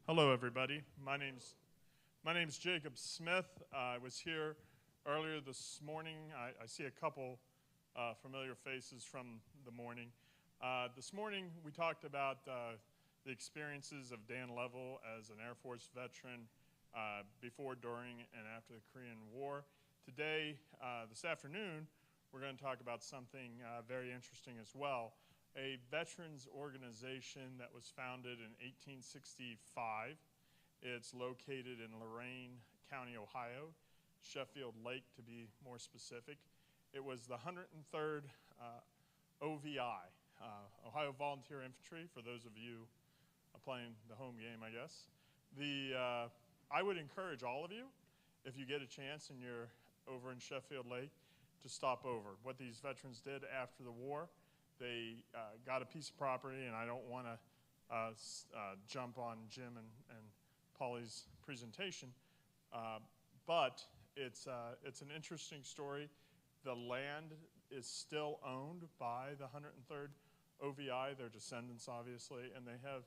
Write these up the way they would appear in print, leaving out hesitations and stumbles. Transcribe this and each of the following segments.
Hello, everybody. My name's Jacob Smith. I was here earlier this morning. I see a couple familiar faces from the morning. This morning, we talked about the experiences of Dan Lovell as an Air Force veteran before, during, and after the Korean War. Today, this afternoon, we're going to talk about something very interesting as well. A veterans organization that was founded in 1865. It's located in Lorain County, Ohio, Sheffield Lake to be more specific. It was the 103rd OVI, Ohio Volunteer Infantry, for those of you playing the home game, I guess. I would encourage all of you, if you get a chance and you're over in Sheffield Lake, to stop over. What these veterans did after the war, they got a piece of property, and I don't want to jump on Jim and Polly's presentation, but it's an interesting story. The land is still owned by the 103rd OVI, their descendants obviously, and they have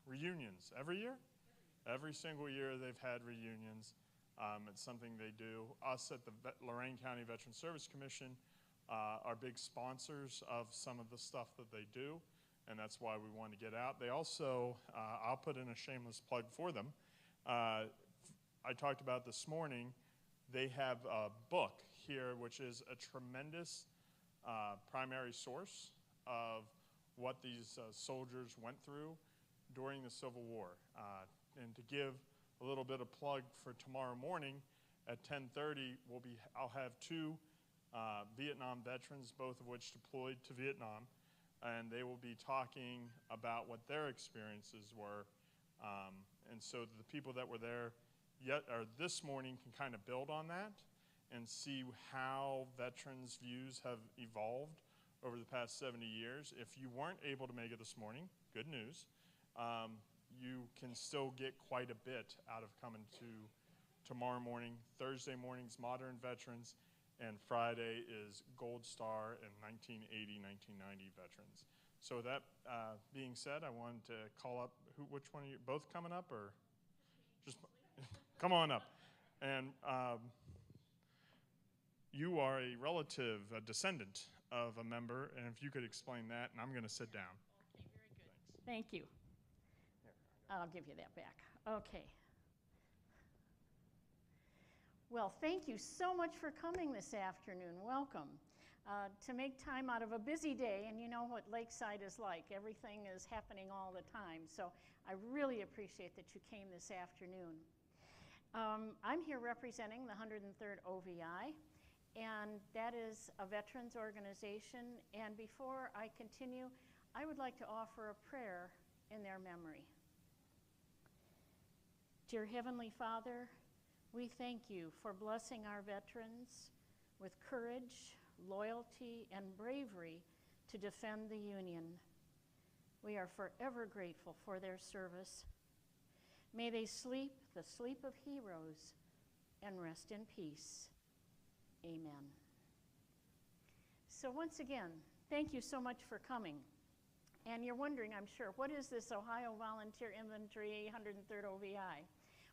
reunions every year. Every single year they've had reunions. It's something they do. Us at the Lorain County Veteran Service Commission are big sponsors of some of the stuff that they do, and that's why we want to get out. They also, I'll put in a shameless plug for them. I talked about this morning, they have a book here which is a tremendous primary source of what these soldiers went through during the Civil War. And to give a little bit of plug for tomorrow morning at 10:30, I'll have two Vietnam veterans, both of which deployed to Vietnam, and they will be talking about what their experiences were. And so the people that were there this morning can kind of build on that and see how veterans' views have evolved over the past 70 years. If you weren't able to make it this morning, good news. You can still get quite a bit out of coming to tomorrow morning. Thursday morning's Modern Veterans, and Friday is Gold Star and 1980, 1990 veterans. So with that being said, I wanted to call up, which one of you, both coming up or just, come on up. And you are a relative, a descendant of a member, and if you could explain that, and I'm going to sit down. Okay, very good. Thank you. I'll give you that back. Okay. Well, thank you so much for coming this afternoon. Welcome. To make time out of a busy day, and you know what Lakeside is like. Everything is happening all the time. So I really appreciate that you came this afternoon. I'm here representing the 103rd OVI, and that is a veterans organization. And before I continue, I would like to offer a prayer in their memory. Dear Heavenly Father, we thank you for blessing our veterans with courage, loyalty, and bravery to defend the Union. We are forever grateful for their service. May they sleep the sleep of heroes and rest in peace. Amen. So once again, thank you so much for coming. And you're wondering, I'm sure, what is this Ohio Volunteer Infantry 103rd OVI?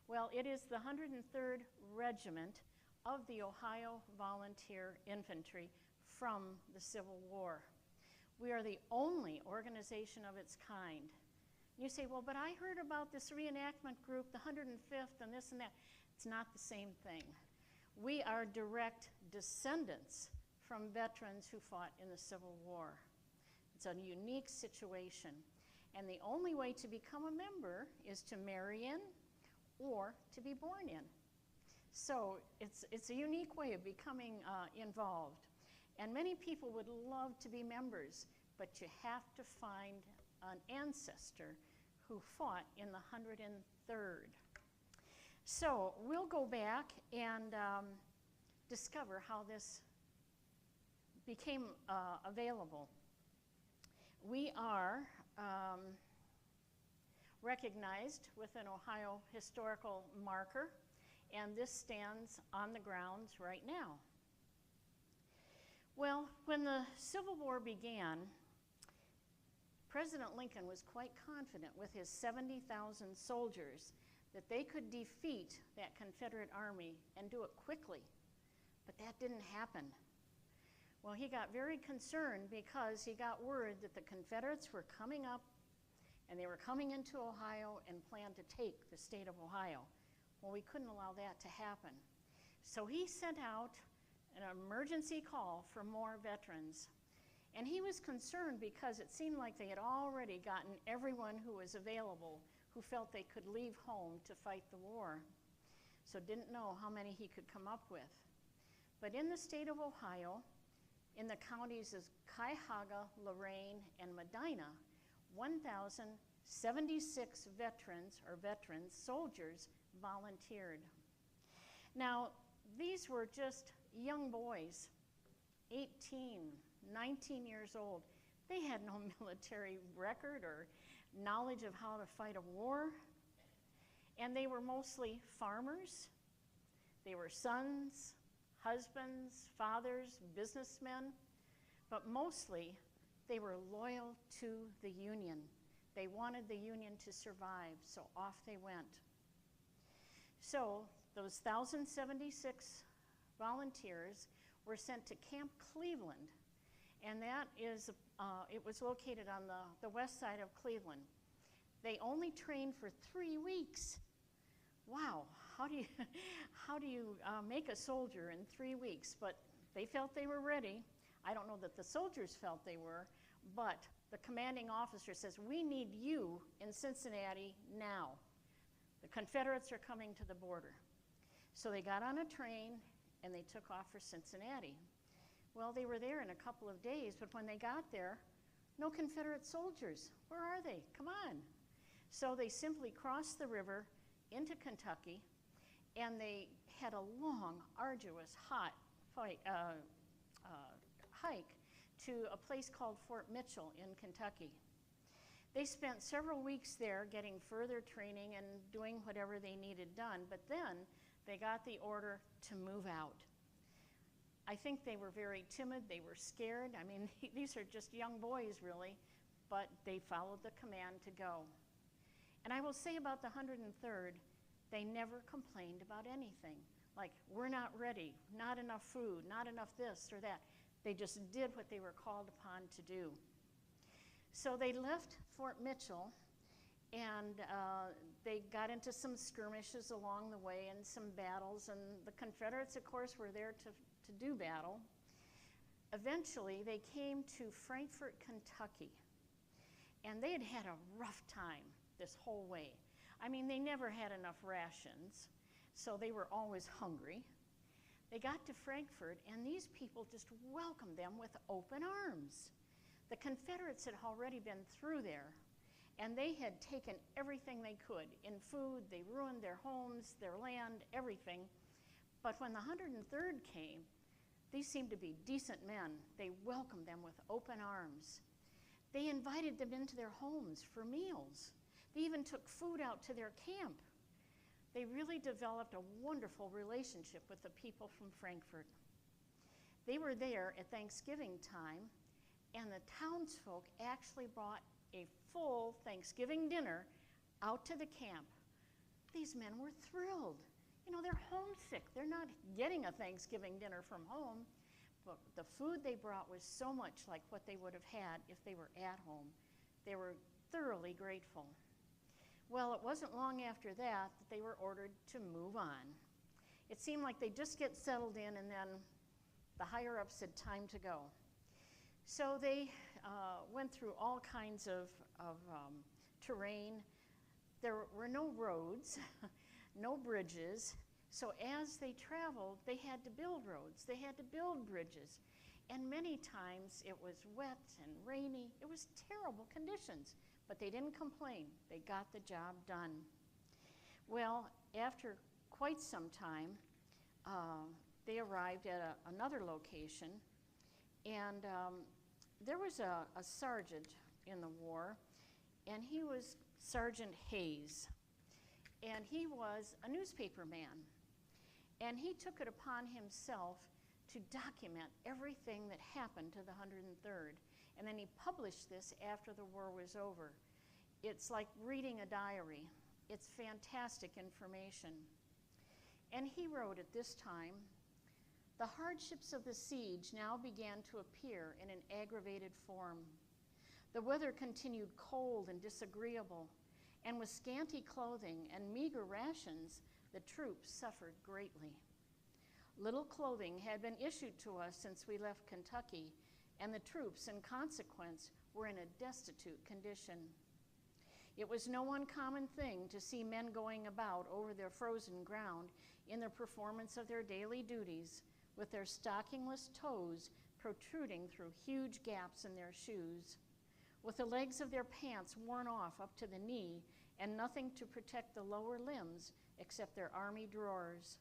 Well, it is the 103rd Regiment of the Ohio Volunteer Infantry from the Civil War. We are the only organization of its kind. You say, well, but I heard about this reenactment group, the 105th, and this and that. It's not the same thing. We are direct descendants from veterans who fought in the Civil War. It's a unique situation. And the only way to become a member is to marry in or to be born in. So it's a unique way of becoming involved. And many people would love to be members, but you have to find an ancestor who fought in the 103rd. So we'll go back and discover how this became available. We are recognized with an Ohio historical marker, and this stands on the grounds right now. Well, when the Civil War began, President Lincoln was quite confident with his 70,000 soldiers that they could defeat that Confederate army and do it quickly. But that didn't happen. Well, he got very concerned because he got word that the Confederates were coming up and they were coming into Ohio and planned to take the state of Ohio. Well, we couldn't allow that to happen. So he sent out an emergency call for more veterans. And he was concerned because it seemed like they had already gotten everyone who was available who felt they could leave home to fight the war. So didn't know how many he could come up with. But in the state of Ohio, in the counties of Cuyahoga, Lorain, and Medina, 1,076 veterans, soldiers, volunteered. Now, these were just young boys, 18, 19 years old. They had no military record or knowledge of how to fight a war. And they were mostly farmers. They were sons, husbands, fathers, businessmen. But mostly, they were loyal to the Union. They wanted the Union to survive, so off they went. So those 1,076 volunteers were sent to Camp Cleveland, and that is, it was located on the west side of Cleveland. They only trained for 3 weeks. Wow, how do you make a soldier in 3 weeks? But they felt they were ready. I don't know that the soldiers felt they were, but the commanding officer says, we need you in Cincinnati now. The Confederates are coming to the border. So they got on a train and they took off for Cincinnati. Well, they were there in a couple of days, but when they got there, no Confederate soldiers. Where are they? Come on. So they simply crossed the river into Kentucky, and they had a long, arduous, hot hike to a place called Fort Mitchell in Kentucky. They spent several weeks there getting further training and doing whatever they needed done, but then they got the order to move out. I think they were very timid, they were scared. I mean, these are just young boys really, but they followed the command to go. And I will say about the 103rd, they never complained about anything. Like, we're not ready, not enough food, not enough this or that. They just did what they were called upon to do. So they left Fort Mitchell, and they got into some skirmishes along the way and some battles, and the Confederates, of course, were there to do battle. Eventually, they came to Frankfort, Kentucky, and they had had a rough time this whole way. I mean, they never had enough rations, so they were always hungry. They got to Frankfort, and these people just welcomed them with open arms. The Confederates had already been through there, and they had taken everything they could in food. They ruined their homes, their land, everything. But when the 103rd came, these seemed to be decent men. They welcomed them with open arms. They invited them into their homes for meals. They even took food out to their camp. They really developed a wonderful relationship with the people from Frankfort. They were there at Thanksgiving time, and the townsfolk actually brought a full Thanksgiving dinner out to the camp. These men were thrilled. You know, they're homesick. They're not getting a Thanksgiving dinner from home, but the food they brought was so much like what they would have had if they were at home. They were thoroughly grateful. Well, it wasn't long after that that they were ordered to move on. It seemed like they just get settled in, and then the higher-ups had time to go. So they went through all kinds of terrain. There were no roads, no bridges. So as they traveled, they had to build roads. They had to build bridges. And many times it was wet and rainy. It was terrible conditions. But they didn't complain. They got the job done. Well, after quite some time, they arrived at another location, and there was a sergeant in the war, and he was Sergeant Hayes, and he was a newspaper man, and he took it upon himself to document everything that happened to the 103rd. And then he published this after the war was over. It's like reading a diary. It's fantastic information. And he wrote at this time, "The hardships of the siege now began to appear in an aggravated form. The weather continued cold and disagreeable, and with scanty clothing and meager rations, the troops suffered greatly. Little clothing had been issued to us since we left Kentucky, and the troops, in consequence, were in a destitute condition. It was no uncommon thing to see men going about over their frozen ground in the performance of their daily duties, with their stockingless toes protruding through huge gaps in their shoes, with the legs of their pants worn off up to the knee, and nothing to protect the lower limbs except their army drawers,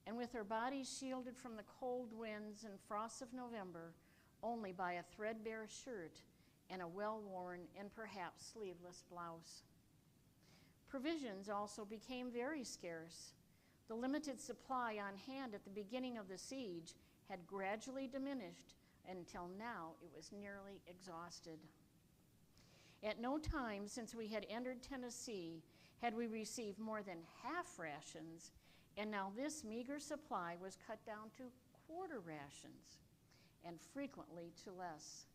and with their bodies shielded from the cold winds and frosts of November only by a threadbare shirt and a well-worn and perhaps sleeveless blouse. Provisions also became very scarce. The limited supply on hand at the beginning of the siege had gradually diminished until now it was nearly exhausted. At no time since we had entered Tennessee had we received more than half rations, and now this meager supply was cut down to quarter rations, and frequently to less.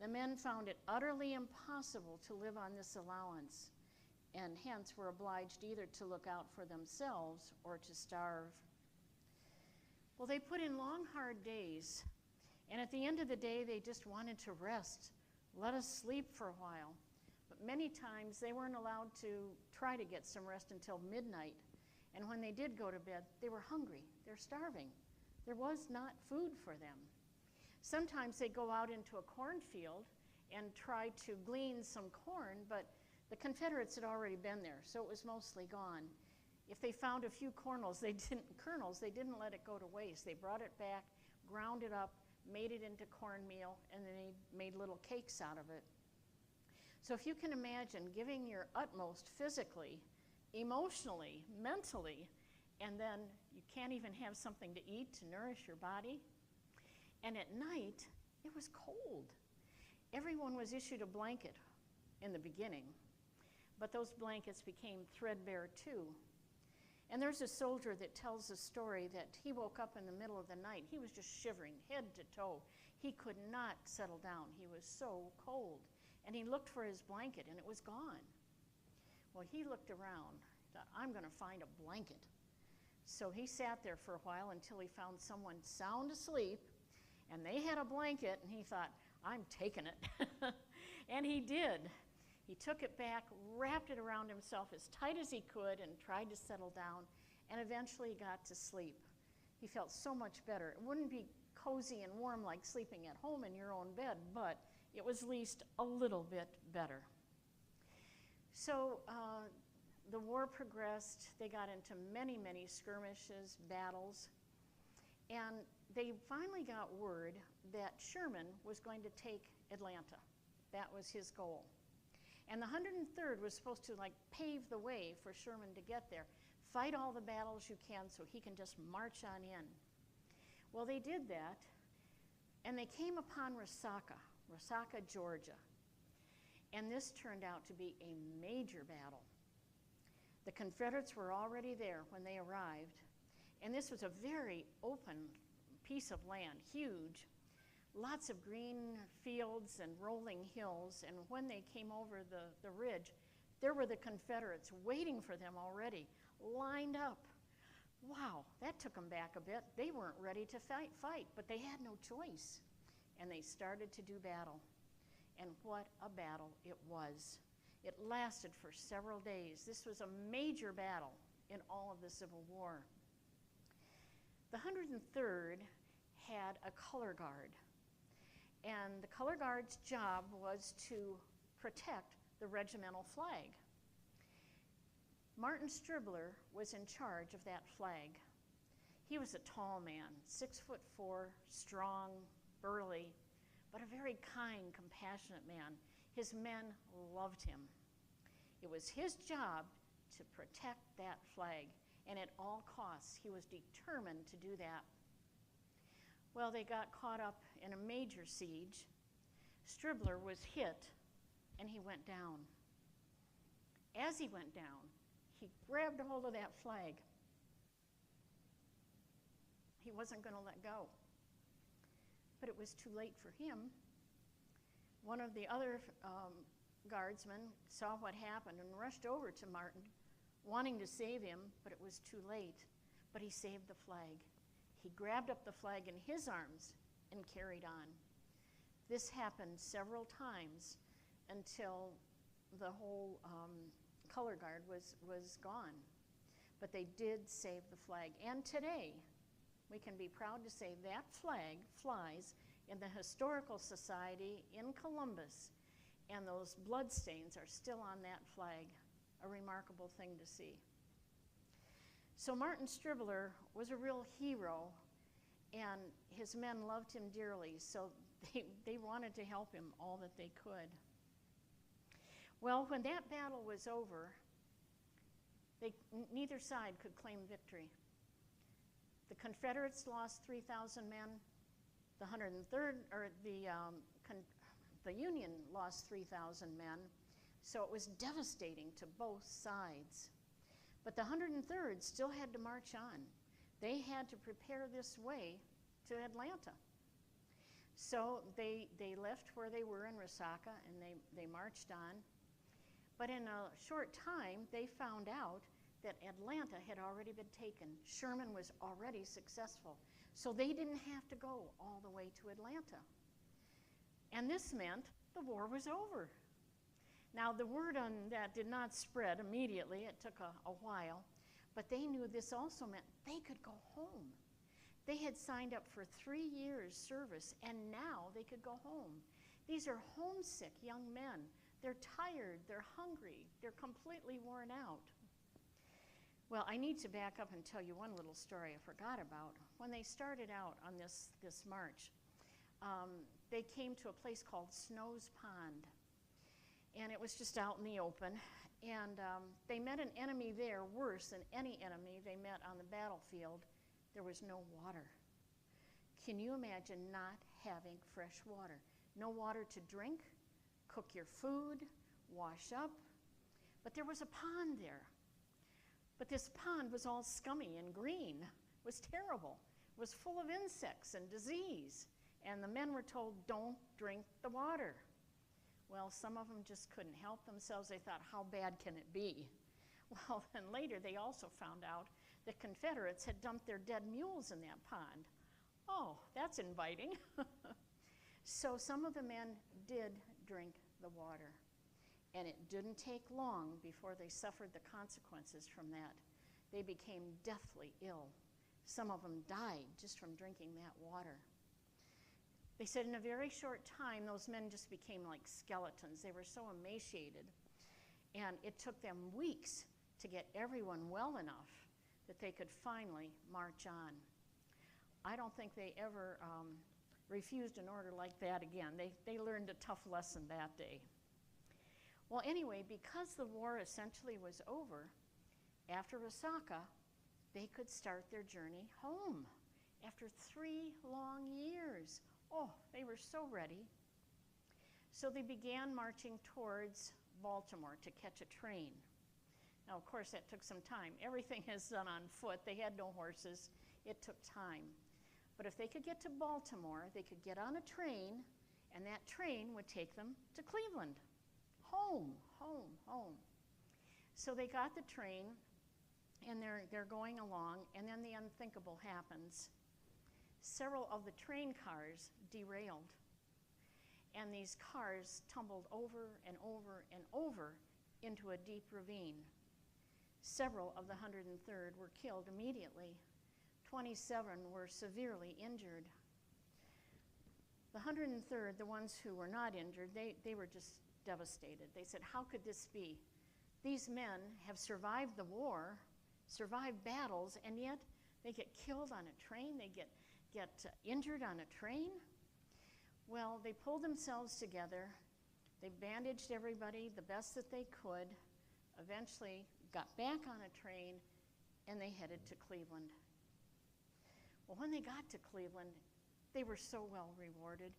The men found it utterly impossible to live on this allowance, and hence were obliged either to look out for themselves or to starve. Well, they put in long, hard days, and at the end of the day, they just wanted to rest, let us sleep for a while. But many times they weren't allowed to try to get some rest until midnight, and when they did go to bed, they were hungry, they're starving. There was not food for them. Sometimes they go out into a cornfield and try to glean some corn, but the Confederates had already been there, so it was mostly gone. If they found a few kernels, they didn't let it go to waste. They brought it back, ground it up, made it into cornmeal, and then they made little cakes out of it. So if you can imagine giving your utmost physically, emotionally, mentally, and then you can't even have something to eat to nourish your body. And at night, it was cold. Everyone was issued a blanket in the beginning, but those blankets became threadbare too. And there's a soldier that tells a story that he woke up in the middle of the night. He was just shivering head to toe. He could not settle down. He was so cold. And he looked for his blanket, and it was gone. Well, he looked around, thought, I'm going to find a blanket. So he sat there for a while until he found someone sound asleep, and they had a blanket, and he thought, I'm taking it. And he did. He took it back, wrapped it around himself as tight as he could, and tried to settle down, and eventually got to sleep. He felt so much better. It wouldn't be cozy and warm like sleeping at home in your own bed, but it was at least a little bit better. So the war progressed. They got into many, many skirmishes, battles, and they finally got word that Sherman was going to take Atlanta. That was his goal. And the 103rd was supposed to pave the way for Sherman to get there. Fight all the battles you can so he can just march on in. Well, they did that, and they came upon Resaca, Georgia. And this turned out to be a major battle. The Confederates were already there when they arrived, and this was a very open piece of land, huge, lots of green fields and rolling hills, and when they came over the ridge, there were the Confederates waiting for them already, lined up. Wow, that took them back a bit. They weren't ready to fight, but they had no choice, and they started to do battle. And what a battle it was. It lasted for several days. This was a major battle in all of the Civil War. The 103rd had a color guard, and the color guard's job was to protect the regimental flag. Martin Stribler was in charge of that flag. He was a tall man, 6'4", strong, burly, but a very kind, compassionate man. His men loved him. It was his job to protect that flag, and at all costs, he was determined to do that. Well, they got caught up in a major siege. Stribler was hit, and he went down. As he went down, he grabbed a hold of that flag. He wasn't going to let go. But it was too late for him. One of the other guardsmen saw what happened and rushed over to Martin, wanting to save him, but it was too late. But he saved the flag. He grabbed up the flag in his arms and carried on. This happened several times until the whole color guard was gone. But they did save the flag. And today, we can be proud to say that flag flies in the Historical Society in Columbus, and those bloodstains are still on that flag, a remarkable thing to see. So Martin Stribler was a real hero, and his men loved him dearly, so they wanted to help him all that they could. Well, when that battle was over, neither side could claim victory. The Confederates lost 3,000 men. The 103rd, or the Union lost 3,000 men. So it was devastating to both sides. But the 103rd still had to march on. They had to prepare this way to Atlanta. So they left where they were in Resaca, and they marched on. But in a short time, they found out that Atlanta had already been taken. Sherman was already successful. So they didn't have to go all the way to Atlanta. And this meant the war was over. Now, the word on that did not spread immediately. It took a while. But they knew this also meant they could go home. They had signed up for 3 years' service, and now they could go home. These are homesick young men. They're tired, they're hungry, they're completely worn out. Well, I need to back up and tell you one little story I forgot about. When they started out on this march, they came to a place called Snow's Pond. And it was just out in the open. And they met an enemy there worse than any enemy they met on the battlefield. There was no water. Can you imagine not having fresh water? No water to drink, cook your food, wash up. But there was a pond there. But this pond was all scummy and green. It was terrible. It was full of insects and disease. And the men were told, don't drink the water. Well, some of them just couldn't help themselves. They thought, how bad can it be? Well, then later they also found out that Confederates had dumped their dead mules in that pond. Oh, that's inviting. So some of the men did drink the water. And it didn't take long before they suffered the consequences from that. They became deathly ill. Some of them died just from drinking that water. They said in a very short time, those men just became like skeletons. They were so emaciated. And it took them weeks to get everyone well enough that they could finally march on. I don't think they ever refused an order like that again. They learned a tough lesson that day. Well, anyway, because the war essentially was over, after Resaca, they could start their journey home after 3 long years. Oh, they were so ready. So they began marching towards Baltimore to catch a train. Now, of course, that took some time. Everything is done on foot. They had no horses. It took time. But if they could get to Baltimore, they could get on a train, and that train would take them to Cleveland. Home, home, home. So they got the train, and they're going along, and then the unthinkable happens. Several of the train cars derailed, and these cars tumbled over and over and over into a deep ravine. Several of the 103rd were killed immediately. 27 were severely injured. The 103rd, the ones who were not injured, they were just devastated. They said, how could this be? These men have survived the war, survived battles, and yet they get killed on a train, they get injured on a train. Well, they pulled themselves together, they bandaged everybody the best that they could, eventually got back on a train, and they headed to Cleveland. Well, when they got to Cleveland, they were so well rewarded.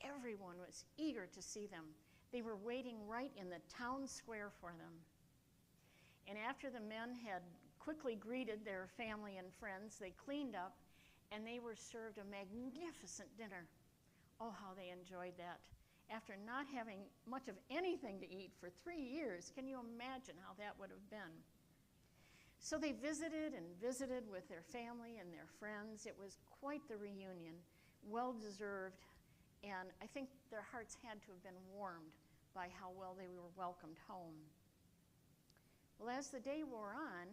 Everyone was eager to see them. They were waiting right in the town square for them. And after the men had quickly greeted their family and friends, they cleaned up and they were served a magnificent dinner. Oh, how they enjoyed that. After not having much of anything to eat for 3 years, can you imagine how that would have been? So they visited and visited with their family and their friends. It was quite the reunion, well-deserved, and I think their hearts had to have been warmed by how well they were welcomed home. Well, as the day wore on,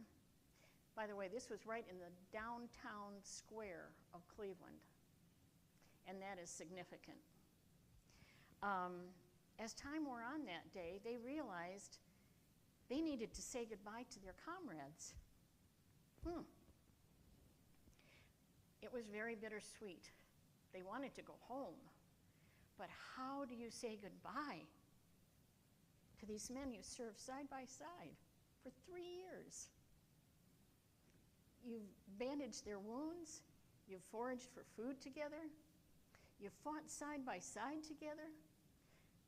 by the way, this was right in the downtown square of Cleveland, and that is significant. As time wore on that day, they realized they needed to say goodbye to their comrades. It was very bittersweet. They wanted to go home, but how do you say goodbye to these men you served side by side for 3 years? You've bandaged their wounds, you've foraged for food together, you fought side by side together,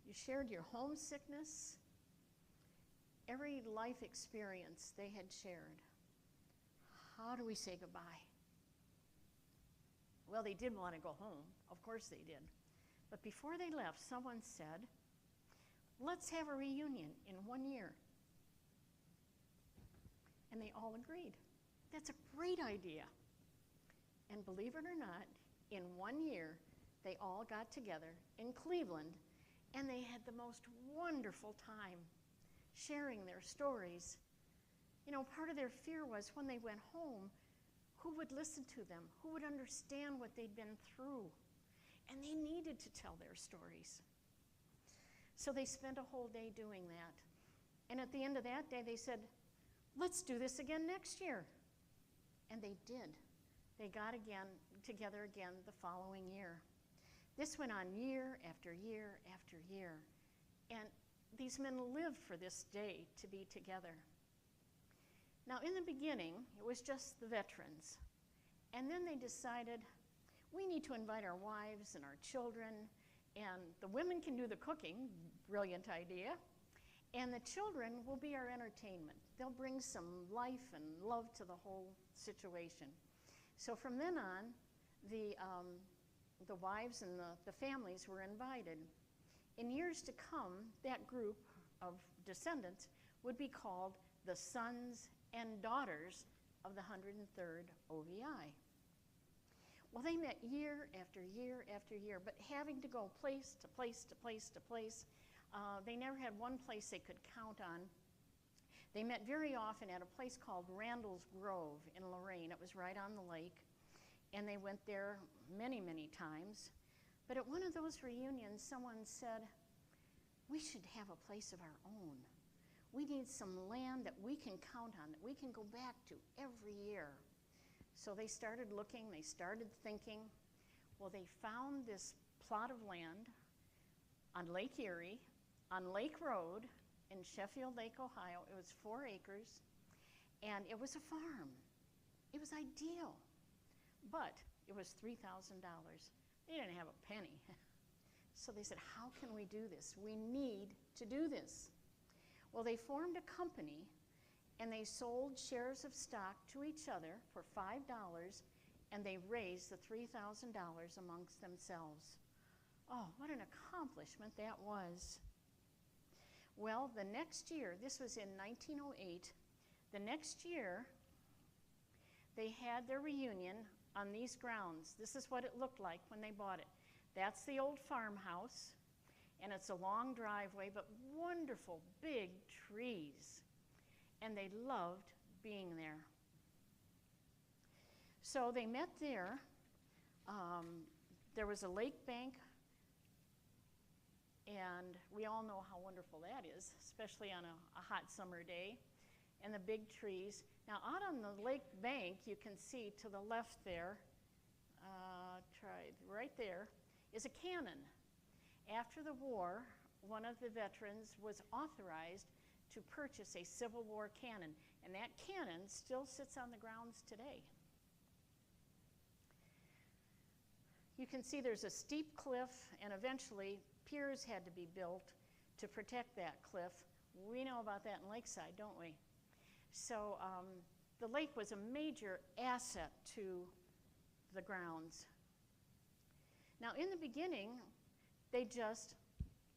you shared your homesickness, every life experience they had shared. How do we say goodbye? Well, they did want to go home. Of course they did. But before they left, someone said, let's have a reunion in 1 year. And they all agreed. That's a great idea. And believe it or not, in 1 year, they all got together in Cleveland, and they had the most wonderful time sharing their stories. You know, part of their fear was when they went home, who would listen to them? Who would understand what they'd been through? And they needed to tell their stories. So they spent a whole day doing that. And at the end of that day, they said, let's do this again next year. And they did. They got together again the following year. This went on year after year after year. And these men lived for this day to be together. Now, in the beginning, it was just the veterans. And then they decided, we need to invite our wives and our children, and the women can do the cooking, brilliant idea, and the children will be our entertainment. They'll bring some life and love to the whole situation. So from then on, the wives and the families were invited. In years to come, that group of descendants would be called the sons and daughters of the 103rd OVI. Well, they met year after year after year, but having to go place to place to place to place, they never had one place they could count on. They met very often at a place called Randall's Grove in Lorraine. It was right on the lake, and they went there many, many times. But at one of those reunions, someone said, we should have a place of our own. We need some land that we can count on, that we can go back to every year. So they started looking, they started thinking. Well, they found this plot of land on Lake Erie, on Lake Road in Sheffield Lake, Ohio. It was 4 acres, and it was a farm. It was ideal, but it was $3,000. They didn't have a penny. So they said, how can we do this? We need to do this. Well, they formed a company, and they sold shares of stock to each other for $5, and they raised the $3,000 amongst themselves. Oh, what an accomplishment that was. Well, the next year, this was in 1908, the next year, they had their reunion on these grounds. This is what it looked like when they bought it. That's the old farmhouse, and it's a long driveway, but wonderful big trees. And they loved being there. So they met there. There was a lake bank, and we all know how wonderful that is, especially on a hot summer day, and the big trees. Now, out on the lake bank, you can see to the left there, right there, is a cannon. After the war, one of the veterans was authorized to purchase a Civil War cannon, and that cannon still sits on the grounds today. You can see there's a steep cliff, and eventually piers had to be built to protect that cliff. We know about that in Lakeside, don't we? So the lake was a major asset to the grounds. Now, in the beginning, they just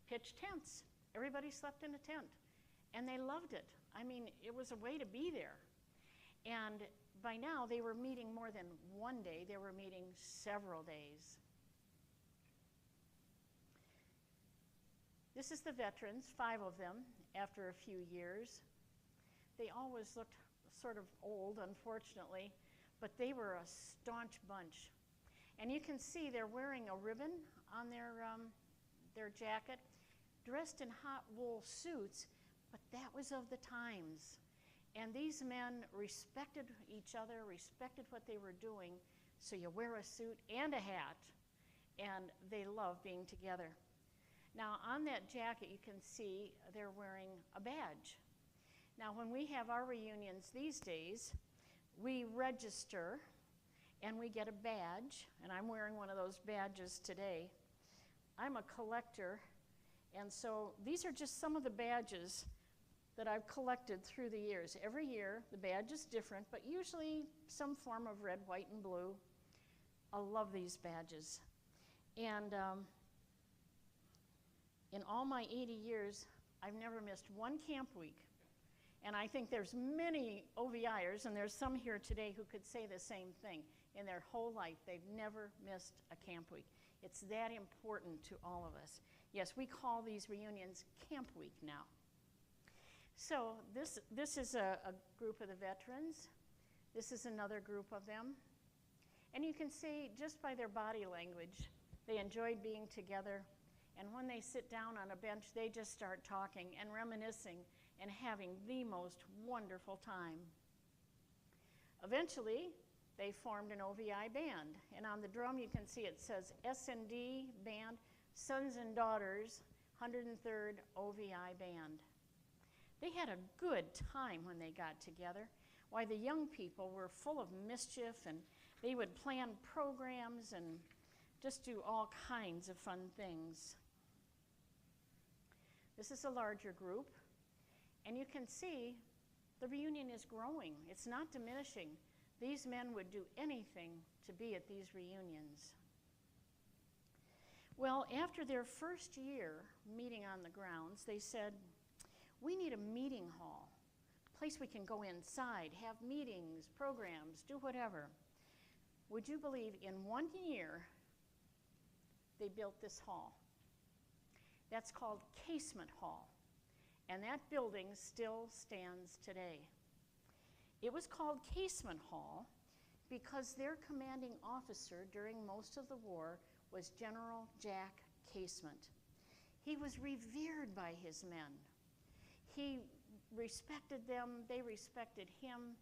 pitched tents. Everybody slept in a tent, and they loved it. I mean, it was a way to be there. And by now, they were meeting more than one day. They were meeting several days. This is the veterans, 5 of them, after a few years. They always looked sort of old, unfortunately, but they were a staunch bunch. And you can see they're wearing a ribbon on their jacket, dressed in hot wool suits, but that was of the times. And these men respected each other, respected what they were doing, so you wear a suit and a hat, and they love being together. Now, on that jacket, you can see they're wearing a badge. Now, when we have our reunions these days, we register, and we get a badge, and I'm wearing one of those badges today. I'm a collector, and so these are just some of the badges that I've collected through the years. Every year, the badge is different, but usually some form of red, white, and blue. I love these badges. And in all my 80 years, I've never missed one camp week. And I think there's many OVIers, and there's some here today who could say the same thing. In their whole life, they've never missed a camp week. It's that important to all of us. Yes, we call these reunions Camp Week now. So this is a group of the veterans. This is another group of them. And you can see just by their body language, they enjoyed being together. And when they sit down on a bench, they just start talking and reminiscing and having the most wonderful time. Eventually, they formed an OVI band. And on the drum, you can see it says S&D Band, Sons and Daughters, 103rd OVI Band. They had a good time when they got together. Why, the young people were full of mischief, and they would plan programs and just do all kinds of fun things. This is a larger group, and you can see the reunion is growing. It's not diminishing. These men would do anything to be at these reunions. Well, after their first year meeting on the grounds, they said, we need a meeting hall, a place we can go inside, have meetings, programs, do whatever. Would you believe in 1 year, they built this hall? That's called Casement Hall, and that building still stands today. It was called Casement Hall because their commanding officer during most of the war was General Jack Casement. He was revered by his men. He respected them, they respected him.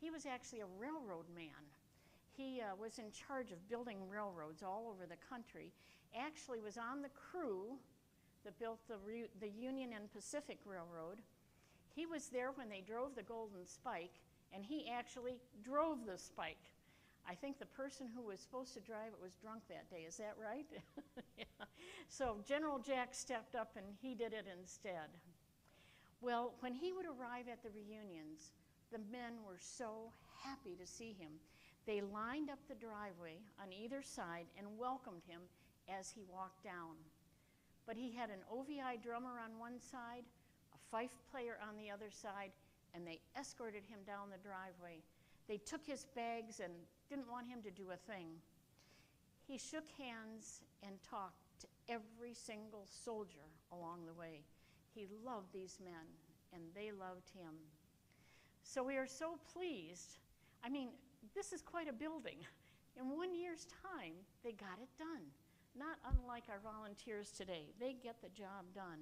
He was actually a railroad man. He was in charge of building railroads all over the country. Actually was on the crew that built the Union and Pacific Railroad. He was there when they drove the Golden Spike, and he actually drove the Spike. I think the person who was supposed to drive it was drunk that day. Is that right? Yeah. So General Jack stepped up and he did it instead. Well, when he would arrive at the reunions, the men were so happy to see him. They lined up the driveway on either side and welcomed him as he walked down. But he had an OVI drummer on one side, a fife player on the other side, and they escorted him down the driveway. They took his bags and didn't want him to do a thing. He shook hands and talked to every single soldier along the way. He loved these men, and they loved him. So we are so pleased. I mean, this is quite a building. In 1 year's time, they got it done. Not unlike our volunteers today. They get the job done.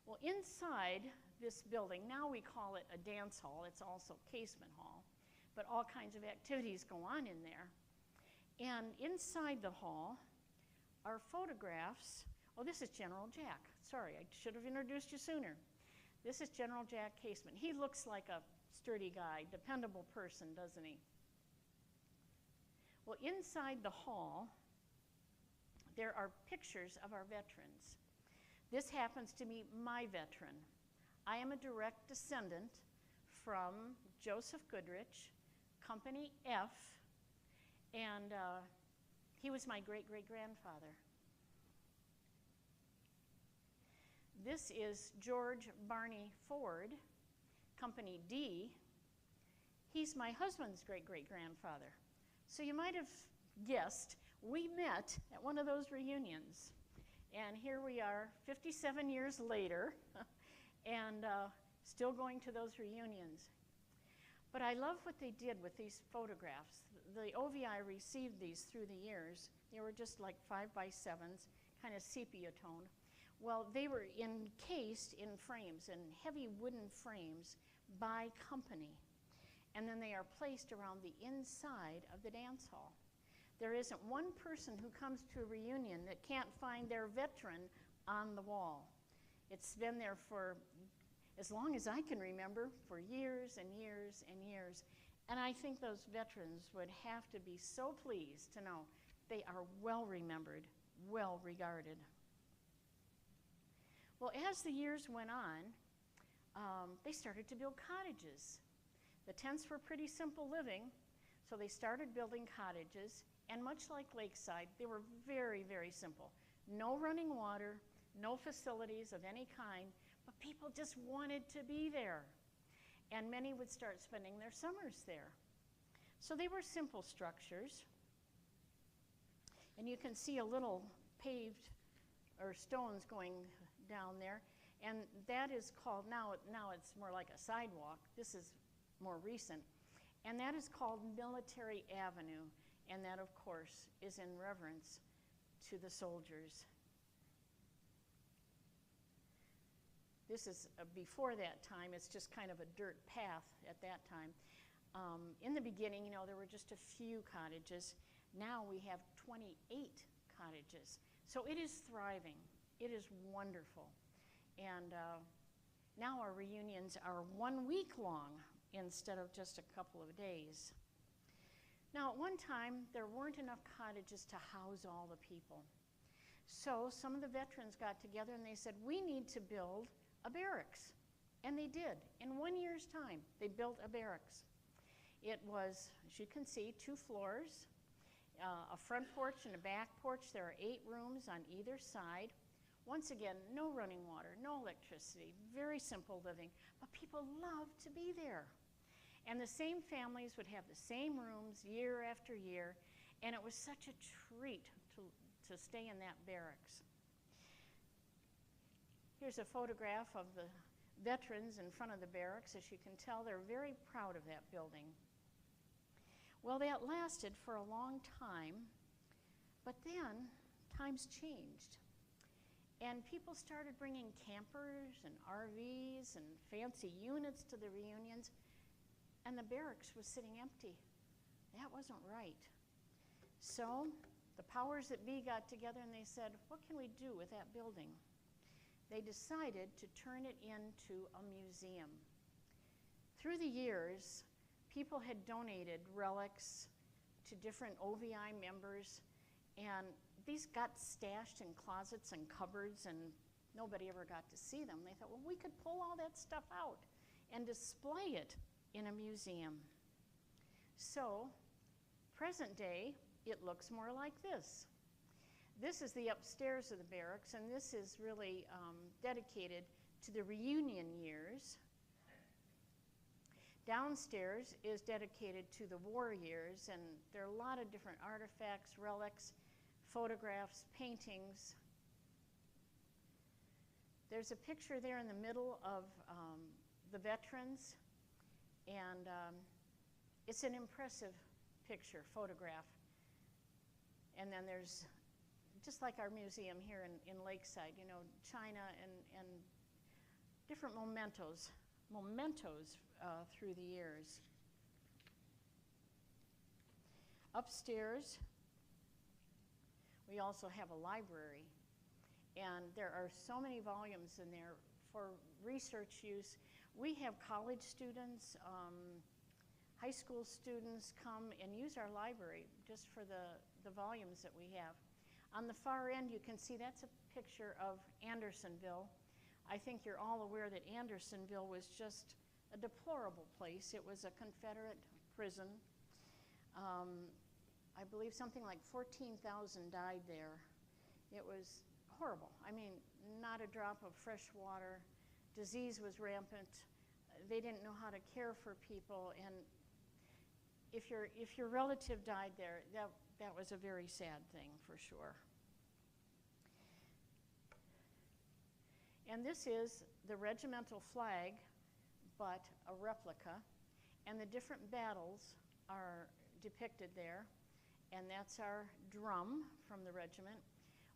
Well, inside this building, now we call it a dance hall. It's also Casement Hall, but all kinds of activities go on in there. And inside the hall are photographs. Oh, this is General Jack. Sorry, I should have introduced you sooner. This is General Jack Casement. He looks like a sturdy guy, dependable person, doesn't he? Well, inside the hall there are pictures of our veterans. This happens to be my veteran. I am a direct descendant from Joseph Goodrich, Company F, and he was my great-great-grandfather. This is George Barney Ford, Company D. He's my husband's great-great-grandfather. So you might have guessed, we met at one of those reunions. And here we are, 57 years later, and still going to those reunions. But I love what they did with these photographs. The OVI received these through the years. They were just like 5x7s, kind of sepia tone. Well, they were encased in frames, in heavy wooden frames by company. And then they are placed around the inside of the dance hall. There isn't one person who comes to a reunion that can't find their veteran on the wall. It's been there for as long as I can remember, for years and years and years. And I think those veterans would have to be so pleased to know they are well remembered, well regarded. Well, as the years went on, they started to build cottages. The tents were pretty simple living, so they started building cottages, and much like Lakeside, they were very, very simple. No running water, no facilities of any kind, but people just wanted to be there. And many would start spending their summers there. So they were simple structures. And you can see a little paved or stones going down there. And that is called, now it's more like a sidewalk. This is more recent. And that is called Military Avenue. And that, of course, is in reverence to the soldiers. This is before that time. It's just kind of a dirt path at that time. In the beginning, there were just a few cottages. Now we have 28 cottages. So it is thriving. It is wonderful. And now our reunions are 1 week long instead of just a couple of days. Now, at one time, there weren't enough cottages to house all the people. So some of the veterans got together and they said, we need to build a barracks. And they did. In 1 year's time, they built a barracks. It was, as you can see, 2 floors, a front porch and a back porch. There are 8 rooms on either side. Once again, no running water, no electricity, very simple living, but people loved to be there. And the same families would have the same rooms year after year, and it was such a treat to stay in that barracks. Here's a photograph of the veterans in front of the barracks. As you can tell, they're very proud of that building. Well, that lasted for a long time, but then times changed. And people started bringing campers and RVs and fancy units to the reunions, and the barracks was sitting empty. That wasn't right. So the powers that be got together and they said, what can we do with that building? They decided to turn it into a museum. Through the years, people had donated relics to different OVI members, and these got stashed in closets and cupboards, and nobody ever got to see them. They thought, well, we could pull all that stuff out and display it in a museum. So, present day, it looks more like this. This is the upstairs of the barracks, and this is really dedicated to the reunion years. Downstairs is dedicated to the war years, and there are a lot of different artifacts, relics, photographs, paintings. There's a picture there in the middle of the veterans, and it's an impressive picture, photograph. And then there's, just like our museum here in Lakeside, China and different mementos through the years. Upstairs, we also have a library, and there are so many volumes in there for research use. We have college students, high school students come and use our library just for the volumes that we have. On the far end, you can see that's a picture of Andersonville. I think you're all aware that Andersonville was just a deplorable place. It was a Confederate prison. I believe something like 14,000 died there. It was horrible. I mean, not a drop of fresh water. Disease was rampant. They didn't know how to care for people, and if your relative died there, that was a very sad thing for sure. And this is the regimental flag, but a replica, and the different battles are depicted there, and that's our drum from the regiment.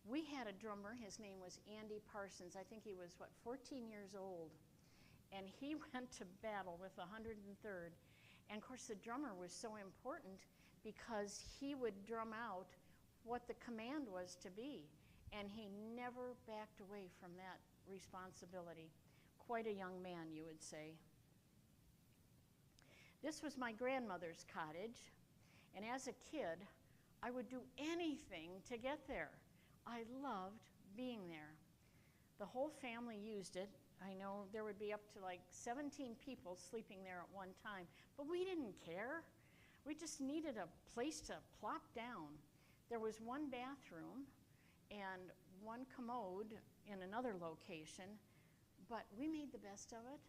We had a drummer, his name was Andy Parsons. I think he was, 14 years old, and he went to battle with the 103rd. And of course, the drummer was so important because he would drum out what the command was to be, and he never backed away from that responsibility. Quite a young man, you would say. This was my grandmother's cottage, and as a kid, I would do anything to get there. I loved being there. The whole family used it. I know there would be up to like 17 people sleeping there at one time, but we didn't care. We just needed a place to plop down. There was one bathroom and one commode in another location, but we made the best of it.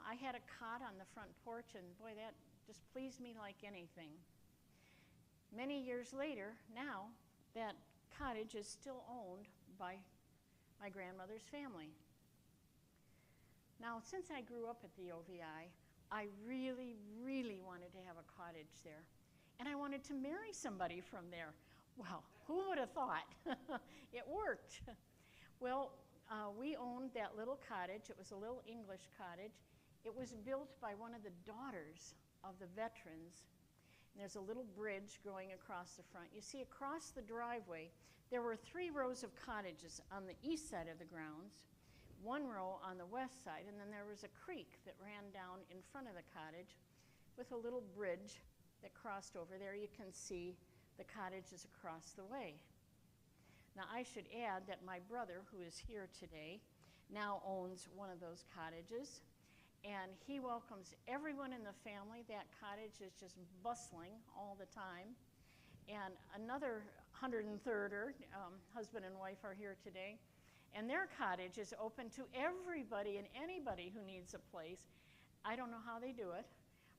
I had a cot on the front porch, and boy, that just pleased me like anything. Many years later, now, that cottage is still owned by my grandmother's family. Now, since I grew up at the OVI, I really, really wanted to have a cottage there. And I wanted to marry somebody from there. Well, who would have thought? It worked. Well, we owned that little cottage. It was a little English cottage. It was built by one of the daughters of the veterans. And there's a little bridge going across the front. You see, across the driveway, there were 3 rows of cottages on the east side of the grounds, 1 row on the west side, and then there was a creek that ran down in front of the cottage with a little bridge that crossed over. There you can see the cottages across the way. Now, I should add that my brother, who is here today, now owns one of those cottages, and he welcomes everyone in the family. That cottage is just bustling all the time. And another 103rder, husband and wife, are here today, and their cottage is open to everybody and anybody who needs a place. I don't know how they do it,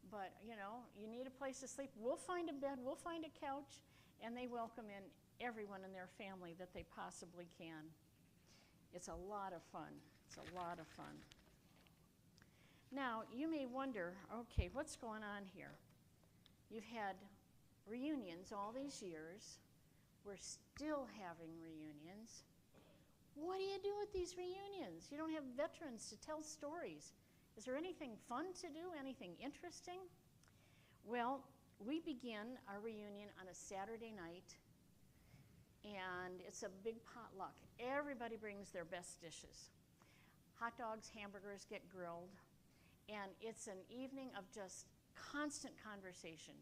but you know, you need a place to sleep. We'll find a bed, we'll find a couch, and they welcome in everyone in their family that they possibly can. It's a lot of fun. It's a lot of fun. Now, you may wonder, okay, what's going on here? You've had reunions all these years. We're still having reunions. What do you do with these reunions? You don't have veterans to tell stories. Is there anything fun to do, anything interesting? Well, we begin our reunion on a Saturday night, and it's a big potluck. Everybody brings their best dishes. Hot dogs, hamburgers get grilled, and it's an evening of just constant conversation.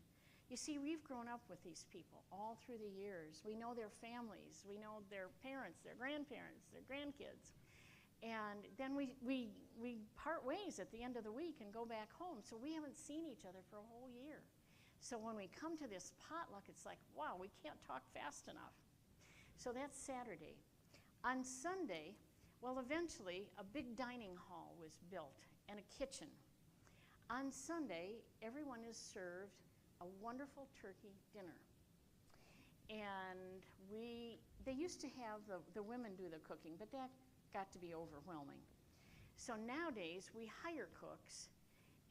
You see, we've grown up with these people all through the years. We know their families, we know their parents, their grandparents, their grandkids. And then we part ways at the end of the week and go back home, so we haven't seen each other for a whole year. So when we come to this potluck, it's like, wow, we can't talk fast enough. So that's Saturday. On Sunday, well, eventually, a big dining hall was built and a kitchen. On Sunday, everyone is served a wonderful turkey dinner. And they used to have the women do the cooking, but that got to be overwhelming. So nowadays, we hire cooks,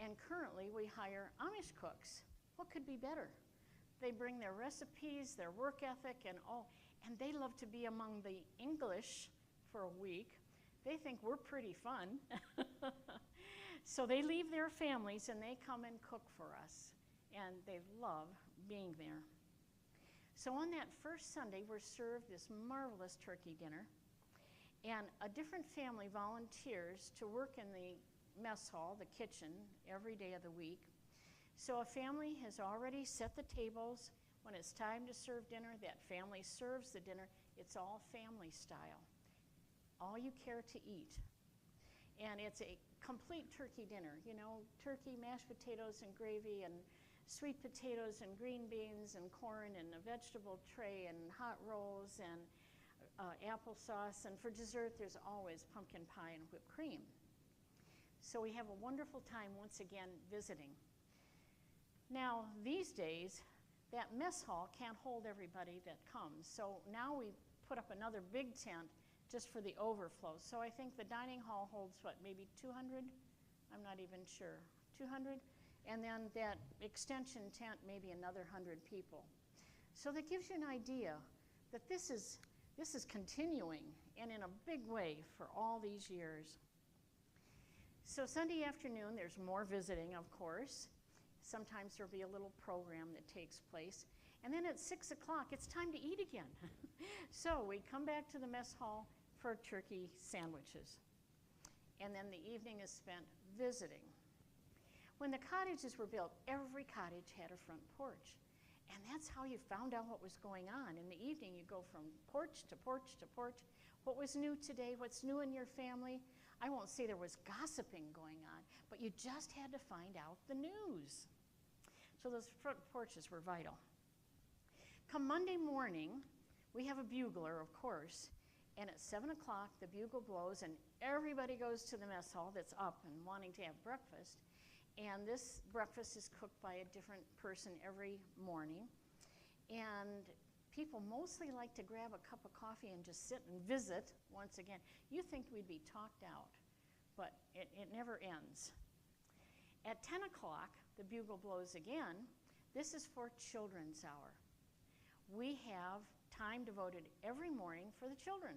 and currently we hire Amish cooks. What could be better? They bring their recipes, their work ethic, and they love to be among the English for a week. They think we're pretty fun. So they leave their families and they come and cook for us, and they love being there. So on that first Sunday, we're served this marvelous turkey dinner, and a different family volunteers to work in the mess hall, the kitchen, every day of the week. So a family has already set the tables. When it's time to serve dinner, that family serves the dinner. It's all family style. All you care to eat. And it's a complete turkey dinner. You know, turkey, mashed potatoes and gravy, and sweet potatoes and green beans and corn and a vegetable tray and hot rolls and applesauce. And for dessert, there's always pumpkin pie and whipped cream. So we have a wonderful time once again visiting. Now, these days, that mess hall can't hold everybody that comes. So now we put up another big tent just for the overflow. So I think the dining hall holds, what, maybe 200? I'm not even sure. 200? And then that extension tent, maybe another 100 people. So that gives you an idea that this is continuing, and in a big way, for all these years. So Sunday afternoon, there's more visiting, of course. Sometimes there'll be a little program that takes place. And then at 6 o'clock, it's time to eat again. So we come back to the mess hall for turkey sandwiches. And then the evening is spent visiting. When the cottages were built, every cottage had a front porch. And that's how you found out what was going on. In the evening, you go from porch to porch to porch. What was new today? What's new in your family? I won't say there was gossiping going on, but you just had to find out the news. So those front porches were vital. Come Monday morning, we have a bugler, of course, and at 7 o'clock, the bugle blows, and everybody goes to the mess hall that's up and wanting to have breakfast. And this breakfast is cooked by a different person every morning. And people mostly like to grab a cup of coffee and just sit and visit once again. You think we'd be talked out, but it never ends. At 10 o'clock, the bugle blows again. This is for Children's Hour. We have time devoted every morning for the children.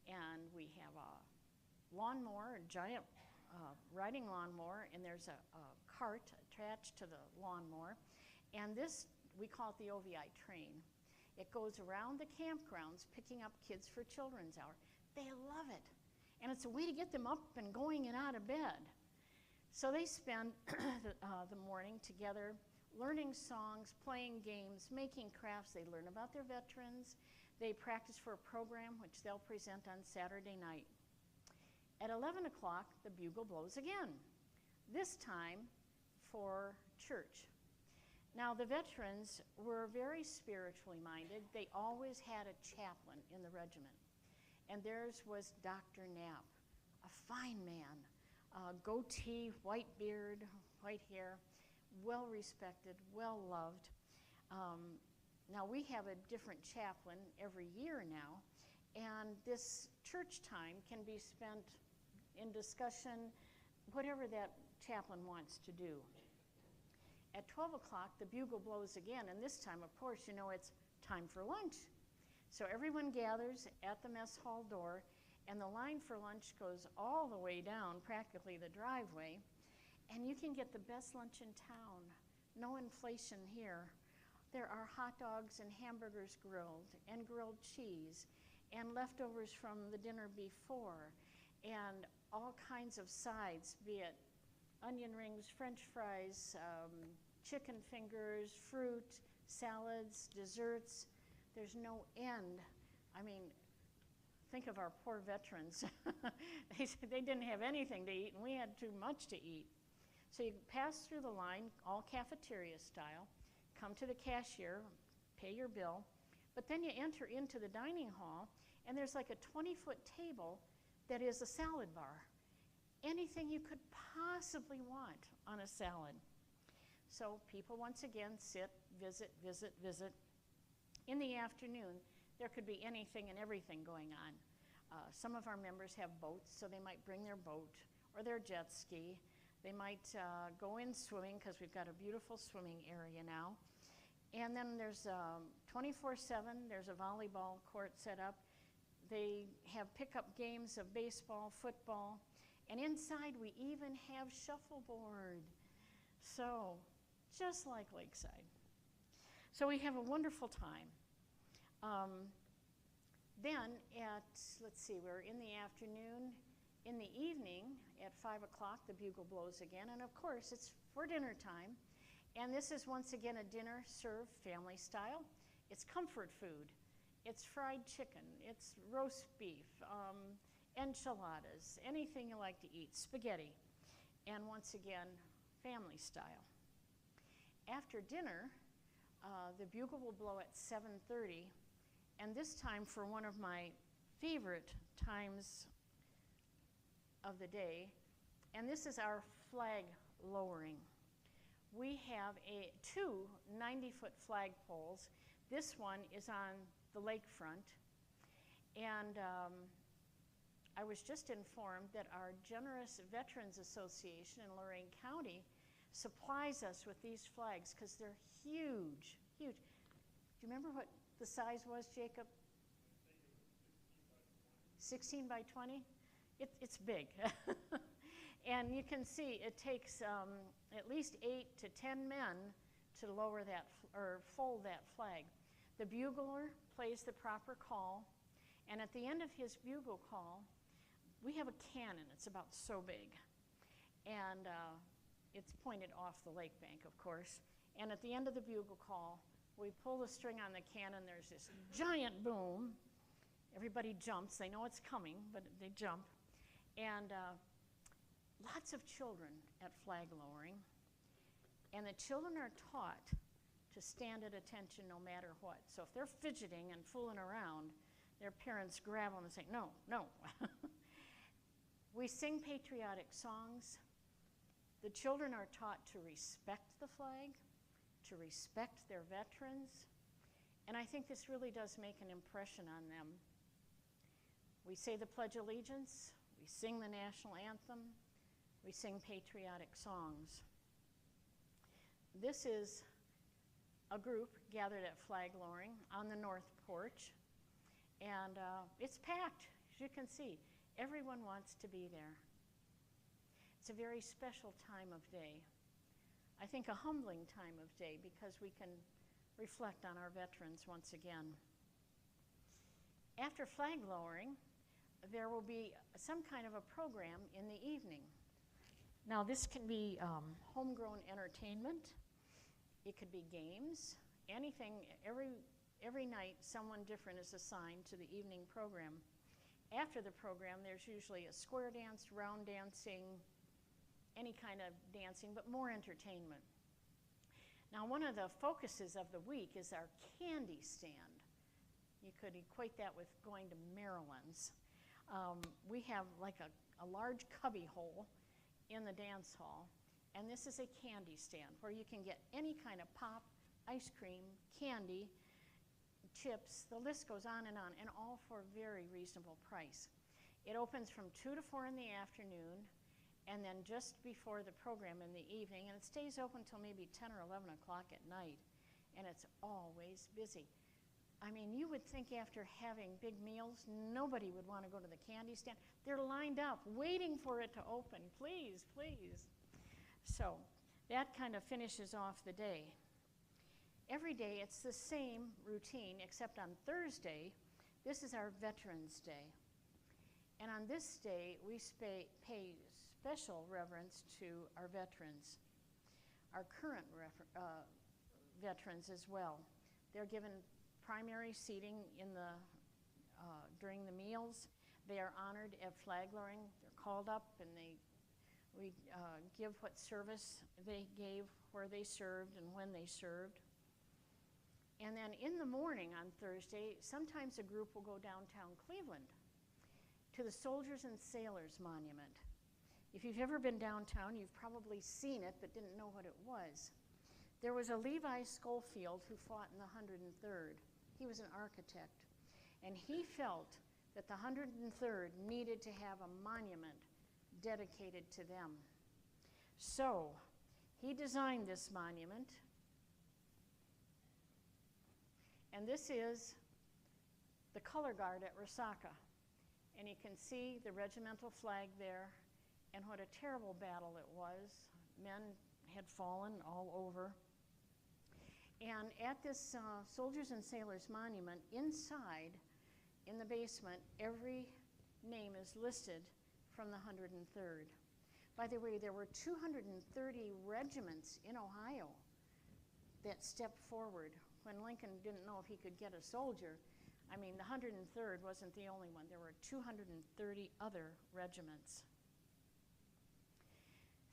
And we have a lawnmower, a giant riding lawnmower, and there's a cart attached to the lawnmower. And this, we call it the OVI train. It goes around the campgrounds picking up kids for Children's Hour. They love it. And it's a way to get them up and going and out of bed. So they spend the morning together learning songs, playing games, making crafts. They learn about their veterans. They practice for a program which they'll present on Saturday night. At 11 o'clock, the bugle blows again, this time for church. Now, the veterans were very spiritually minded. They always had a chaplain in the regiment. And theirs was Dr. Knapp, a fine man, goatee, white beard, white hair, well respected, well loved. Now, we have a different chaplain every year now, and this church time can be spent in discussion, whatever that chaplain wants to do. At 12 o'clock, the bugle blows again, and this time, of course, you know it's time for lunch. So everyone gathers at the mess hall door, and the line for lunch goes all the way down, practically the driveway, and you can get the best lunch in town. No inflation here. There are hot dogs and hamburgers grilled, and grilled cheese, and leftovers from the dinner before, and all kinds of sides, be it onion rings, French fries, chicken fingers, fruit, salads, desserts. There's no end. I mean, think of our poor veterans. They didn't have anything to eat, and we had too much to eat. So you pass through the line, all cafeteria style, come to the cashier, pay your bill, but then you enter into the dining hall, and there's like a 20-foot table that is a salad bar. Anything you could possibly want on a salad. So people once again sit, visit, visit, visit. In the afternoon, there could be anything and everything going on. Some of our members have boats, so they might bring their boat or their jet ski. They might go in swimming, because we've got a beautiful swimming area now. And then there's 24/7, there's a volleyball court set up. They have pickup games of baseball, football, and inside we even have shuffleboard. So, just like Lakeside. So we have a wonderful time. Then at, let's see, we're in the afternoon. In the evening, at 5 o'clock, the bugle blows again, and of course, it's for dinner time. And this is once again a dinner served family style. It's comfort food. It's fried chicken. It's roast beef, enchiladas, anything you like to eat, spaghetti. And once again, family style. After dinner, the bugle will blow at 7:30, and this time for one of my favorite times of the day, and this is our flag lowering. We have two 90-foot flagpoles. This one is on the lakefront, and I was just informed that our generous Veterans Association in Lorain County supplies us with these flags because they're huge, huge. Do you remember what the size was, Jacob? 16 by 20? It's big. And you can see it takes at least 8 to 10 men to lower that or fold that flag. The bugler plays the proper call, and at the end of his bugle call, we have a cannon. It's about so big, and it's pointed off the lake bank, of course. And at the end of the bugle call, we pull the string on the cannon. There's this giant boom. Everybody jumps. They know it's coming, but they jump. And lots of children at flag lowering. And the children are taught to stand at attention no matter what. So if they're fidgeting and fooling around, their parents grab them and say, no, no. We sing patriotic songs. The children are taught to respect the flag, to respect their veterans, and I think this really does make an impression on them. We say the Pledge of Allegiance, we sing the national anthem, we sing patriotic songs. This is a group gathered at flag lowering on the north porch, and it's packed, as you can see. Everyone wants to be there. It's a very special time of day. I think a humbling time of day because we can reflect on our veterans once again. After flag lowering, there will be some kind of a program in the evening. Now this can be homegrown entertainment. It could be games, anything. Every night someone different is assigned to the evening program. After the program, there's usually a square dance, round dancing, any kind of dancing, but more entertainment. Now, one of the focuses of the week is our candy stand. You could equate that with going to Maryland's. We have like a large cubby hole in the dance hall, and this is a candy stand where you can get any kind of pop, ice cream, candy, chips, the list goes on, and all for a very reasonable price. It opens from 2 to 4 in the afternoon, and then just before the program in the evening, and it stays open till maybe 10 or 11 o'clock at night, and it's always busy. I mean, you would think after having big meals, nobody would want to go to the candy stand. They're lined up, waiting for it to open. Please, please. So that kind of finishes off the day. Every day it's the same routine, except on Thursday, this is our Veterans Day. And on this day, we pay special reverence to our veterans, our current veterans as well. They're given primary seating during the meals. They are honored at flag lowering. They're called up and we give what service they gave, where they served, and when they served. And then in the morning on Thursday, sometimes a group will go downtown Cleveland to the Soldiers and Sailors Monument. If you've ever been downtown, you've probably seen it but didn't know what it was. There was a Levi Schofield who fought in the 103rd. He was an architect, and he felt that the 103rd needed to have a monument dedicated to them. So he designed this monument, and this is the color guard at Resaca. And you can see the regimental flag there, and what a terrible battle it was. Men had fallen all over. And at this Soldiers and Sailors Monument, inside, in the basement, every name is listed from the 103rd. By the way, there were 230 regiments in Ohio that stepped forward when Lincoln didn't know if he could get a soldier. I mean, the 103rd wasn't the only one. There were 230 other regiments.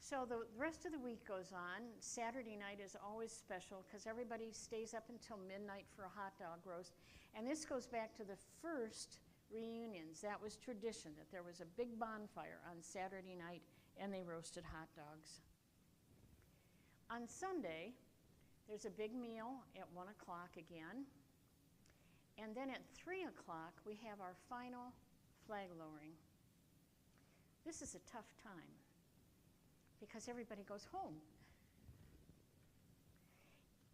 So the rest of the week goes on. Saturday night is always special because everybody stays up until midnight for a hot dog roast. And this goes back to the first reunions. That was tradition, that there was a big bonfire on Saturday night and they roasted hot dogs. On Sunday, there's a big meal at 1 o'clock again. And then at 3 o'clock, we have our final flag lowering. This is a tough time because everybody goes home.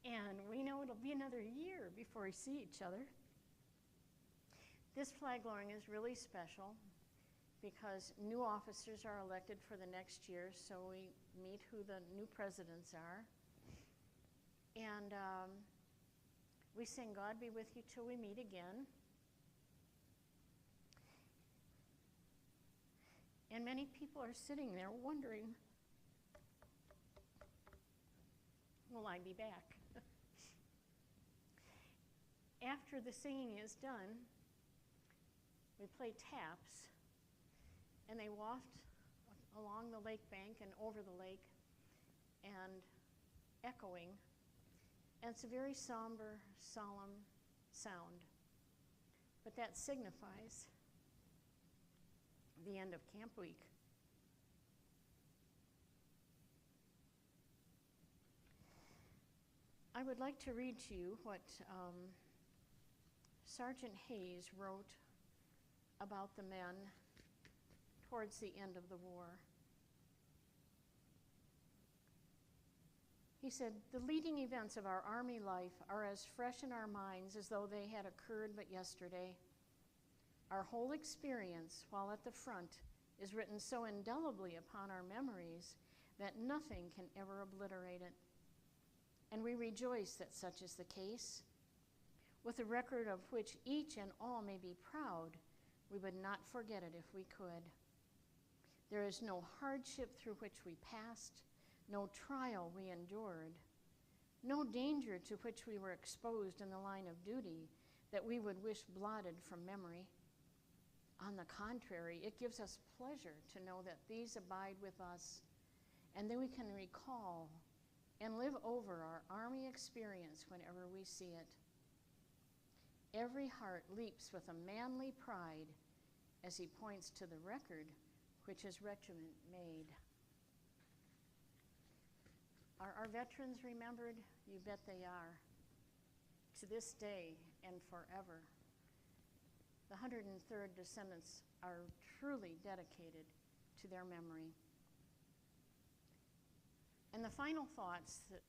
And we know it'll be another year before we see each other. This flag lowering is really special because new officers are elected for the next year, so we meet who the new presidents are. And we sing God Be With You Till We Meet Again. And many people are sitting there wondering, will I be back? After the singing is done, we play taps, and they waft along the lake bank and over the lake and echoing. And it's a very somber, solemn sound. But that signifies the end of Camp Week. I would like to read to you what Sergeant Hayes wrote about the men towards the end of the war. He said, "The leading events of our Army life are as fresh in our minds as though they had occurred but yesterday. Our whole experience while at the front is written so indelibly upon our memories that nothing can ever obliterate it. And we rejoice that such is the case. With a record of which each and all may be proud, we would not forget it if we could. There is no hardship through which we passed, no trial we endured, no danger to which we were exposed in the line of duty that we would wish blotted from memory. On the contrary, it gives us pleasure to know that these abide with us, and then we can recall and live over our Army experience whenever we see it. Every heart leaps with a manly pride as he points to the record which his regiment made." Are our veterans remembered? You bet they are. To this day and forever. The 103rd descendants are truly dedicated to their memory. And the final thoughts that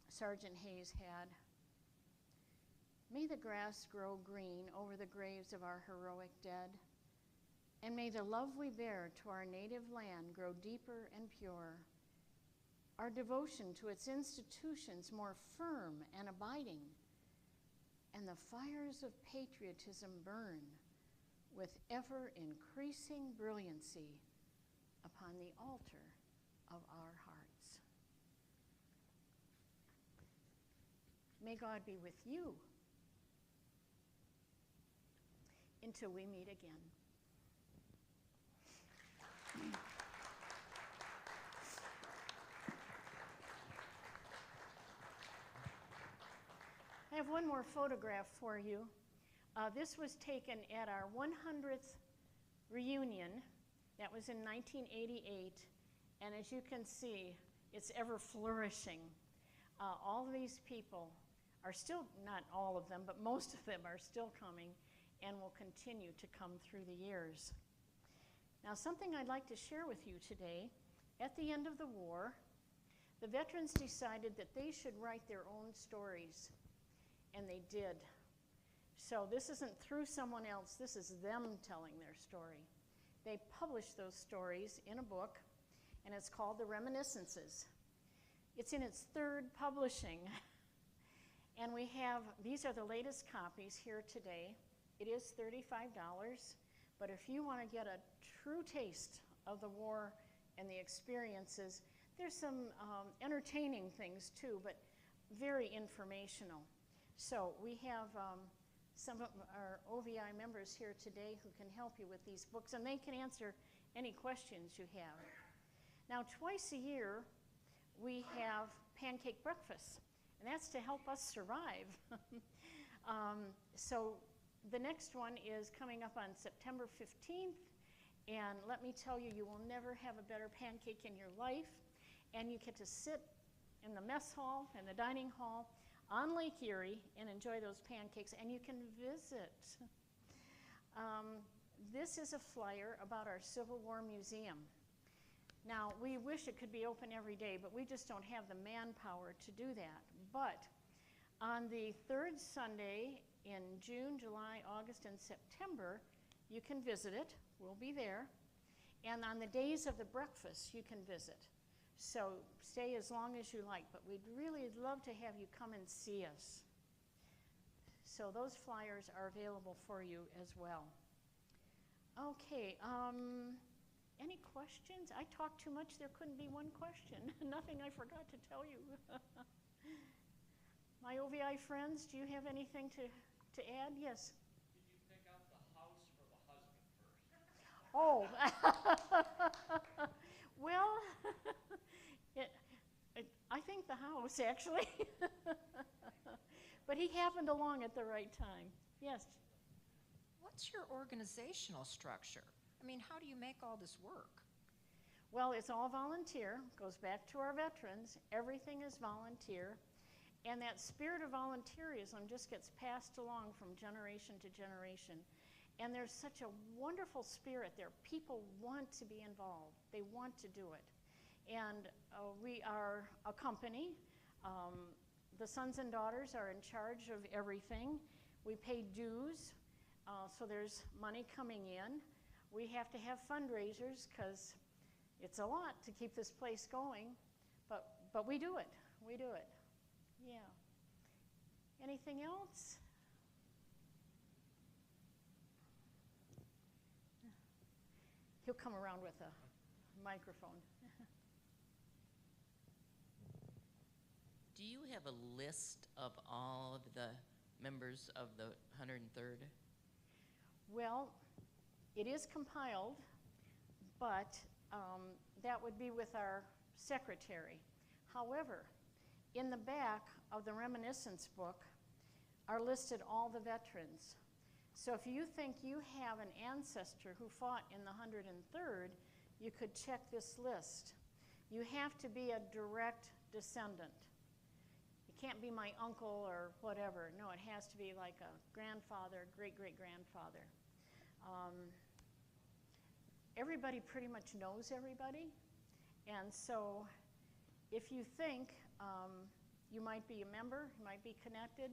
Sergeant Hayes had: may the grass grow green over the graves of our heroic dead, and may the love we bear to our native land grow deeper and pure, our devotion to its institutions more firm and abiding, and the fires of patriotism burn with ever-increasing brilliancy upon the altar of our hearts. May God be with you until we meet again. I have one more photograph for you. This was taken at our 100th reunion. That was in 1988. And as you can see, it's ever flourishing. All of these people are still, not all of them, but most of them are still coming and will continue to come through the years. Now, something I'd like to share with you today, at the end of the war, the veterans decided that they should write their own stories, and they did. So this isn't through someone else, this is them telling their story. They published those stories in a book, and it's called The Reminiscences. It's in its third publishing, and we have, these are the latest copies here today. It is $35, but if you want to get a true taste of the war and the experiences, there's some entertaining things too, but very informational. So we have some of our OVI members here today who can help you with these books, and they can answer any questions you have. Now, twice a year, we have pancake breakfast, and that's to help us survive. So the next one is coming up on September 15th, and let me tell you, you will never have a better pancake in your life, and you get to sit in the mess hall and the dining hall on Lake Erie and enjoy those pancakes, and you can visit. This is a flyer about our Civil War Museum. Now, we wish it could be open every day, but we just don't have the manpower to do that. But on the third Sunday in June, July, August, and September, you can visit it. We'll be there. And on the days of the breakfast, you can visit. So stay as long as you like, but we'd really love to have you come and see us. So those flyers are available for you as well. Okay, any questions? I talked too much, there couldn't be one question. Nothing I forgot to tell you. My OVI friends, do you have anything to add? Yes? Did you pick out the house for the husband first? Oh, well, I think the house, actually. But he happened along at the right time. Yes? What's your organizational structure? I mean, how do you make all this work? Well, it's all volunteer. Goes back to our veterans. Everything is volunteer. And that spirit of volunteerism just gets passed along from generation to generation. And there's such a wonderful spirit there. People want to be involved. They want to do it. And we are a company. The sons and daughters are in charge of everything. We pay dues, so there's money coming in. We have to have fundraisers because it's a lot to keep this place going, but we do it. We do it. Yeah. Anything else? He'll come around with a microphone. Do you have a list of all of the members of the 103rd? Well, it is compiled, but that would be with our secretary. However, in the back of the reminiscence book are listed all the veterans. So if you think you have an ancestor who fought in the 103rd, you could check this list. You have to be a direct descendant. It can't be my uncle or whatever. No, it has to be like a grandfather, great-great-grandfather. Everybody pretty much knows everybody, and so if you think you might be a member, you might be connected,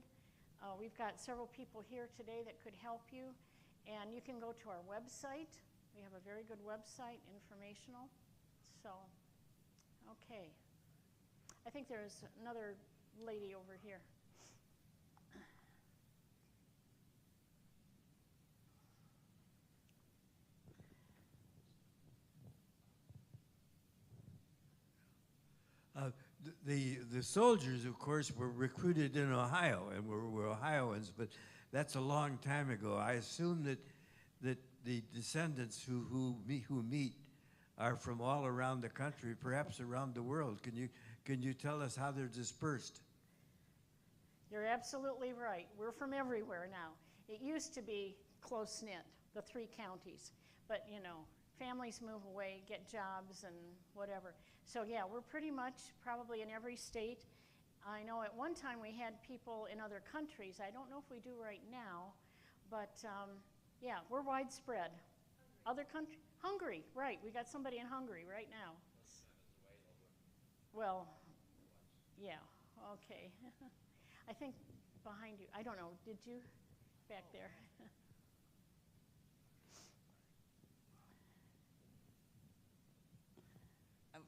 we've got several people here today that could help you, and you can go to our website. We have a very good website, informational. So, okay. I think there's another lady over here. The soldiers, of course, were recruited in Ohio, and were Ohioans, but that's a long time ago. I assume that the descendants who meet are from all around the country, perhaps around the world. Can you tell us how they're dispersed? You're absolutely right. We're from everywhere now. It used to be close-knit, the 3 counties, but you know, families move away, get jobs and whatever. So yeah, we're pretty much probably in every state. I know at one time we had people in other countries. I don't know if we do right now, but yeah, we're widespread. Other countries, Hungary, right. We got somebody in Hungary right now. Well, yeah, okay. I think behind you, I don't know, did you? Back there.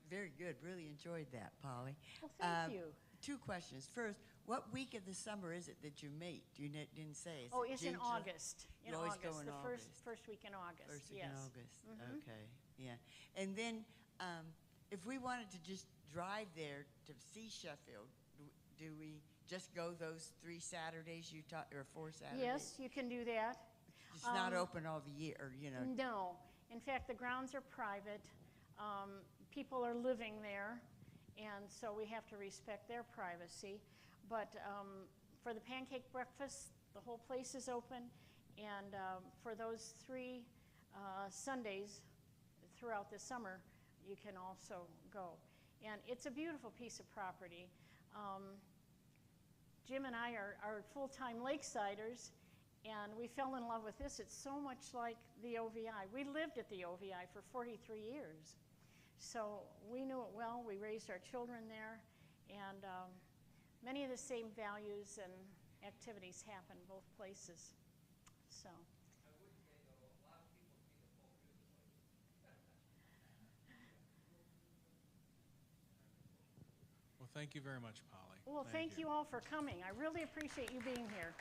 Very good. Really enjoyed that, Polly. Well, thank you. 2 questions. First, what week of the summer is it that you meet? You didn't say. Oh, it's in June, July? August. In You always August, go in the August. first week in August. First week yes. in August. Mhm. Okay. Yeah. And then, if we wanted to just drive there to see Sheffield, do we just go those 3 Saturdays you taught, or 4 Saturdays? Yes, you can do that. It's not open all the year, or, you know? No. In fact, the grounds are private. People are living there, and so we have to respect their privacy. But for the pancake breakfast, the whole place is open. And for those 3 Sundays throughout the summer, you can also go. And it's a beautiful piece of property. Jim and I are full-time Lakesiders, and we fell in love with this. It's so much like the OVI. We lived at the OVI for 43 years. So we knew it well. We raised our children there, and many of the same values and activities happen both places. So. I would say, though, a lot of people see the full business. Well, thank you very much, Polly. Well, thank you all for coming. I really appreciate you being here.